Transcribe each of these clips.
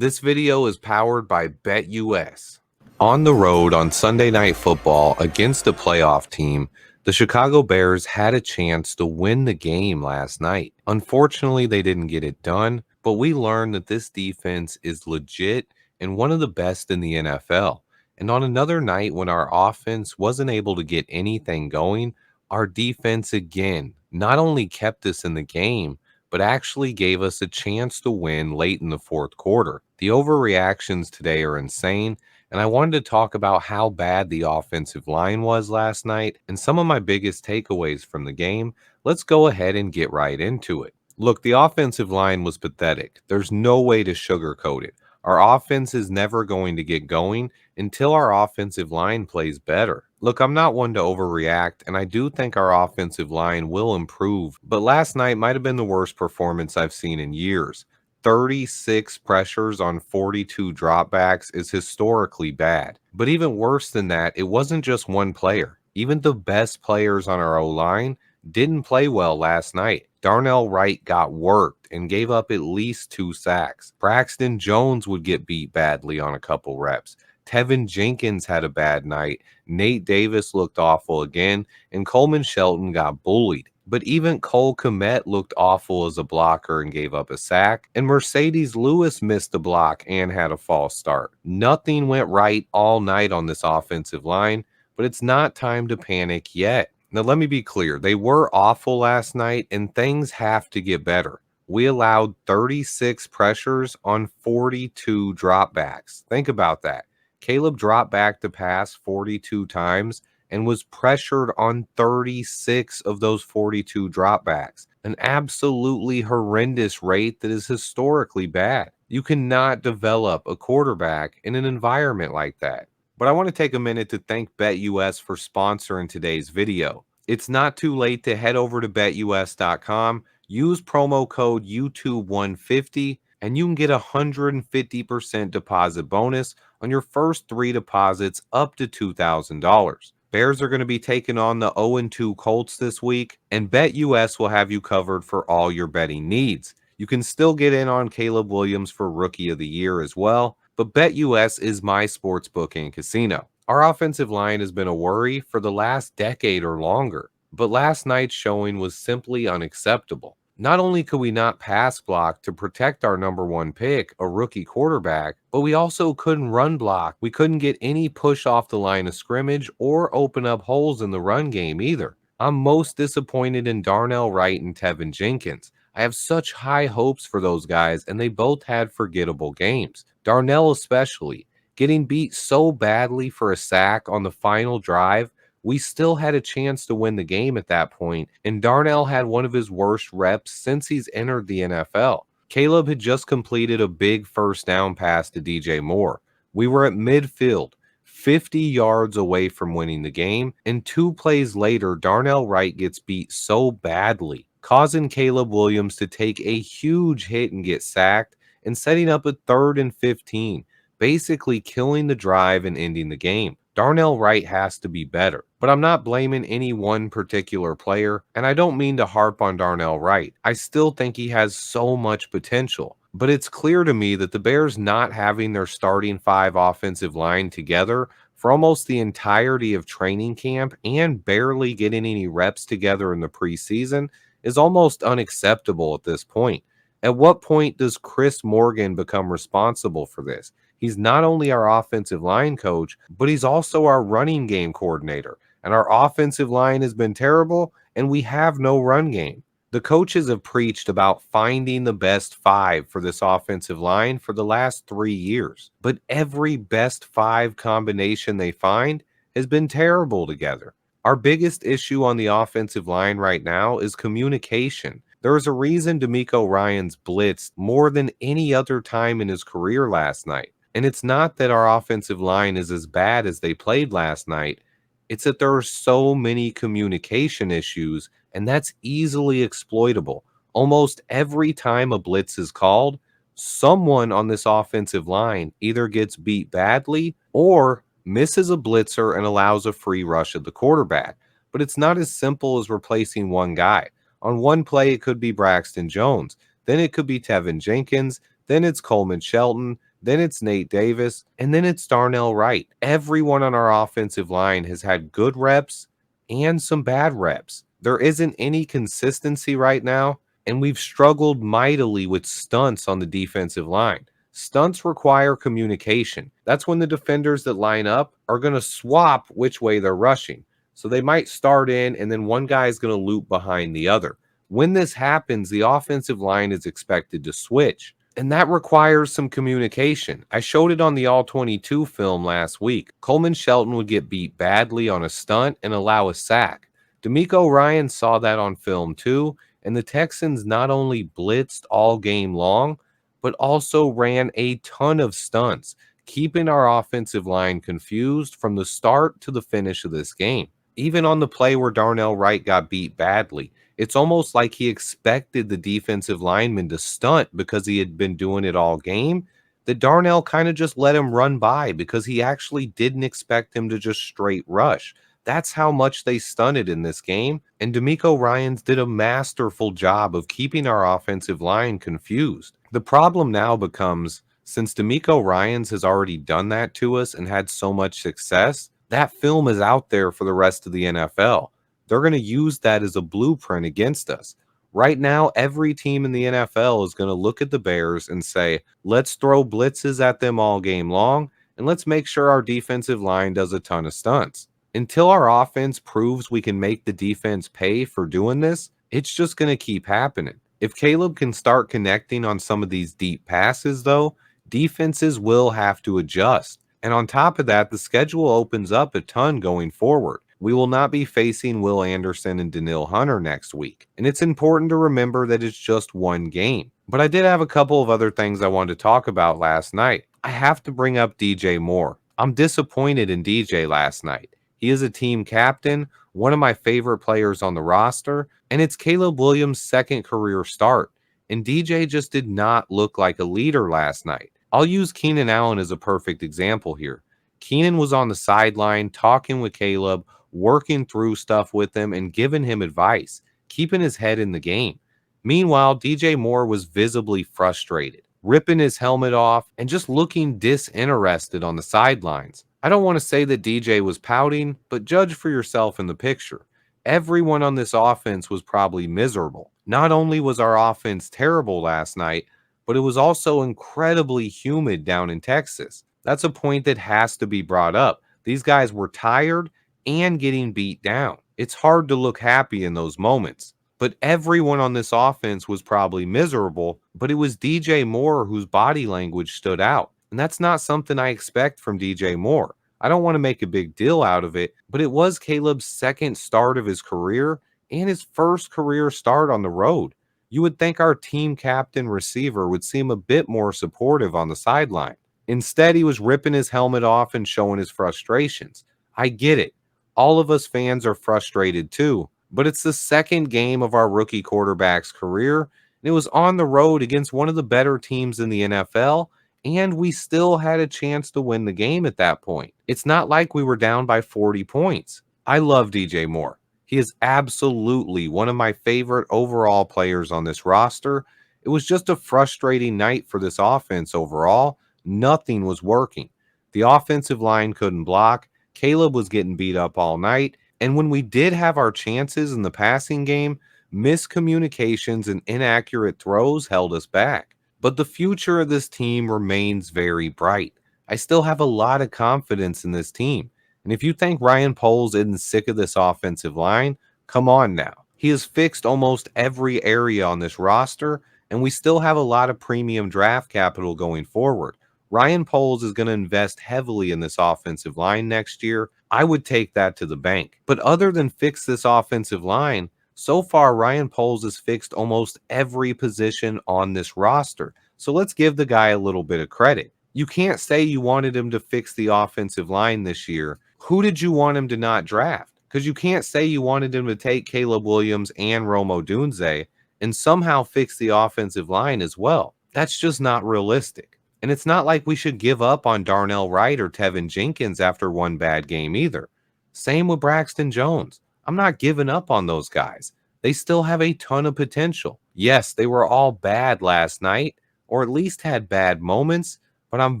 This video is powered by BetUS. On the road on Sunday Night Football against a playoff team, the Chicago Bears had a chance to win the game last night. Unfortunately, they didn't get it done, but we learned that this defense is legit and one of the best in the NFL. And on another night when our offense wasn't able to get anything going, our defense again not only kept us in the game, but actually gave us a chance to win late in the fourth quarter. The overreactions today are insane, and I wanted to talk about how bad the offensive line was last night and some of my biggest takeaways from the game. Let's go ahead and get right into it. Look, the offensive line was pathetic. There's no way to sugarcoat it. Our offense is never going to get going until our offensive line plays better. Look, I'm not one to overreact, and I do think our offensive line will improve, but last night might have been the worst performance I've seen in years. 36 pressures on 42 dropbacks is historically bad. But even worse than that, it wasn't just one player. Even the best players on our O-line didn't play well last night. Darnell Wright got worked and gave up at least 2 sacks. Braxton Jones would get beat badly on a couple reps. Tevin Jenkins had a bad night. Nate Davis looked awful again, and Coleman Shelton got bullied. But even Cole Kmet looked awful as a blocker and gave up a sack. And Mercedes Lewis missed a block and had a false start. Nothing went right all night on this offensive line, but it's not time to panic yet. Now, let me be clear. They were awful last night, and things have to get better. We allowed 36 pressures on 42 dropbacks. Think about that. Caleb dropped back to pass 42 times and was pressured on 36 of those 42 dropbacks, an absolutely horrendous rate that is historically bad. You cannot develop a quarterback in an environment like that. But I want to take a minute to thank BetUS for sponsoring today's video. It's not too late to head over to betus.com, use promo code YouTube150, and you can get a 150% deposit bonus on your first 3 deposits up to $2,000. Bears are going to be taking on the 0-2 Colts this week, and BetUS will have you covered for all your betting needs. You can still get in on Caleb Williams for Rookie of the Year as well, but BetUS is my sportsbook and casino. Our offensive line has been a worry for the last decade or longer, but last night's showing was simply unacceptable. Not only could we not pass block to protect our number 1 pick, a rookie quarterback, but we also couldn't run block. We couldn't get any push off the line of scrimmage or open up holes in the run game either. I'm most disappointed in Darnell Wright and Tevin Jenkins. I have such high hopes for those guys, and they both had forgettable games. Darnell especially, getting beat so badly for a sack on the final drive. We still had a chance to win the game at that point, and Darnell had one of his worst reps since he's entered the NFL. Caleb had just completed a big first down pass to DJ Moore. We were at midfield, 50 yards away from winning the game, and 2 plays later, Darnell Wright gets beat so badly, causing Caleb Williams to take a huge hit and get sacked, and setting up a 3rd and 15, basically killing the drive and ending the game. Darnell Wright has to be better, but I'm not blaming any one particular player, and I don't mean to harp on Darnell Wright. I still think he has so much potential, but it's clear to me that the Bears not having their starting 5 offensive line together for almost the entirety of training camp and barely getting any reps together in the preseason is almost unacceptable at this point. At what point does Chris Morgan become responsible for this? He's not only our offensive line coach, but he's also our running game coordinator. And our offensive line has been terrible, and we have no run game. The coaches have preached about finding the best 5 for this offensive line for the last 3 years. But every best 5 combination they find has been terrible together. Our biggest issue on the offensive line right now is communication. There is a reason DeMeco Ryans blitzed more than any other time in his career last night. And it's not that our offensive line is as bad as they played last night. It's that there are so many communication issues, and that's easily exploitable. Almost every time a blitz is called, someone on this offensive line either gets beat badly or misses a blitzer and allows a free rush at the quarterback. But it's not as simple as replacing one guy. On one play, it could be Braxton Jones. Then it could be Tevin Jenkins. Then it's Coleman Shelton. then it's Nate Davis, and then it's Darnell Wright. Everyone on our offensive line has had good reps and some bad reps. There isn't any consistency right now, and we've struggled mightily with stunts on the defensive line. Stunts require communication. That's when the defenders that line up are going to swap which way they're rushing. So they might start in, and then one guy is going to loop behind the other. When this happens, the offensive line is expected to switch, and that requires some communication. I showed it on the All 22 film last week. Coleman Shelton would get beat badly on a stunt and allow a sack. D'Amico Ryan saw that on film too, and the Texans not only blitzed all game long, but also ran a ton of stunts, keeping our offensive line confused from the start to the finish of this game. Even on the play where Darnell Wright got beat badly, it's almost like he expected the defensive lineman to stunt because he had been doing it all game. That Darnell kind of just let him run by because he actually didn't expect him to just straight rush. That's how much they stunted in this game, and D'Amico Ryans did a masterful job of keeping our offensive line confused. The problem now becomes, since D'Amico Ryans has already done that to us and had so much success, that film is out there for the rest of the NFL. They're going to use that as a blueprint against us. Right now, every team in the NFL is going to look at the Bears and say, let's throw blitzes at them all game long, and let's make sure our defensive line does a ton of stunts. Until our offense proves we can make the defense pay for doing this, it's just going to keep happening. If Caleb can start connecting on some of these deep passes, though, defenses will have to adjust. And on top of that, the schedule opens up a ton going forward. We will not be facing Will Anderson and Daniil Hunter next week. And it's important to remember that it's just one game. But I did have a couple of other things I wanted to talk about last night. I have to bring up DJ Moore. I'm disappointed in DJ last night. He is a team captain, one of my favorite players on the roster, and it's Caleb Williams' second career start. And DJ just did not look like a leader last night. I'll use Keenan Allen as a perfect example here. Keenan was on the sideline talking with Caleb, working through stuff with him, and giving him advice, keeping his head in the game. Meanwhile, DJ Moore was visibly frustrated, ripping his helmet off and just looking disinterested on the sidelines. I don't want to say that DJ was pouting, but judge for yourself in the picture. Everyone on this offense was probably miserable. Not only was our offense terrible last night, but it was also incredibly humid down in Texas. That's a point that has to be brought up. These guys were tired and getting beat down. It's hard to look happy in those moments. But everyone on this offense was probably miserable, but it was DJ Moore whose body language stood out. And that's not something I expect from DJ Moore. I don't want to make a big deal out of it, but it was Caleb's second start of his career and his first career start on the road. You would think our team captain receiver would seem a bit more supportive on the sideline. Instead, he was ripping his helmet off and showing his frustrations. I get it. All of us fans are frustrated too, but it's the second game of our rookie quarterback's career, and it was on the road against one of the better teams in the NFL, and we still had a chance to win the game at that point. It's not like we were down by 40 points. I love DJ Moore. He is absolutely one of my favorite overall players on this roster. It was just a frustrating night for this offense overall. Nothing was working. The offensive line couldn't block. Caleb was getting beat up all night. And when we did have our chances in the passing game, miscommunications and inaccurate throws held us back. But the future of this team remains very bright. I still have a lot of confidence in this team. And if you think Ryan Poles isn't sick of this offensive line, come on now. He has fixed almost every area on this roster, and we still have a lot of premium draft capital going forward. Ryan Poles is going to invest heavily in this offensive line next year. I would take that to the bank. But other than fix this offensive line, so far Ryan Poles has fixed almost every position on this roster. So let's give the guy a little bit of credit. You can't say you wanted him to fix the offensive line this year. Who did you want him to not draft? Because you can't say you wanted him to take Caleb Williams and Rome Odunze and somehow fix the offensive line as well. That's just not realistic. And it's not like we should give up on Darnell Wright or Tevin Jenkins after one bad game either. Same with Braxton Jones. I'm not giving up on those guys. They still have a ton of potential. Yes, they were all bad last night, or at least had bad moments, but I'm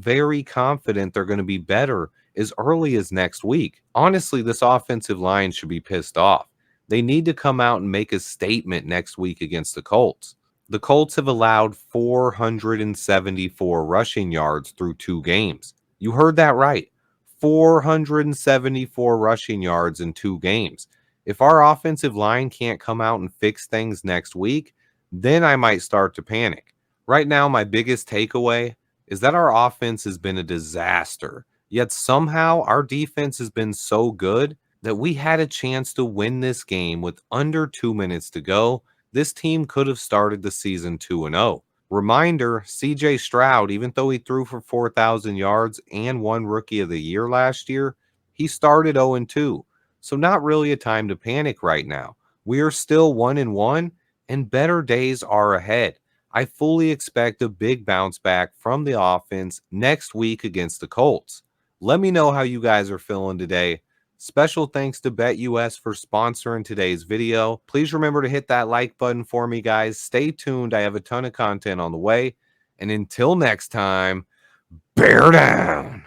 very confident they're going to be better as early as next week. Honestly, this offensive line should be pissed off. They need to come out and make a statement next week against the Colts. The Colts have allowed 474 rushing yards through 2 games. You heard that right. 474 rushing yards in 2 games. If our offensive line can't come out and fix things next week, then I might start to panic. Right now, my biggest takeaway is that our offense has been a disaster. Yet somehow our defense has been so good that we had a chance to win this game with under 2 minutes to go. This team could have started the season 2-0. Reminder, CJ Stroud, even though he threw for 4,000 yards and won Rookie of the Year last year, he started 0-2. So not really a time to panic right now. We are still 1-1 and better days are ahead. I fully expect a big bounce back from the offense next week against the Colts. Let me know how you guys are feeling today. Special thanks to BetUS for sponsoring today's video. Please remember to hit that like button for me, guys. Stay tuned. I have a ton of content on the way. And until next time, bear down.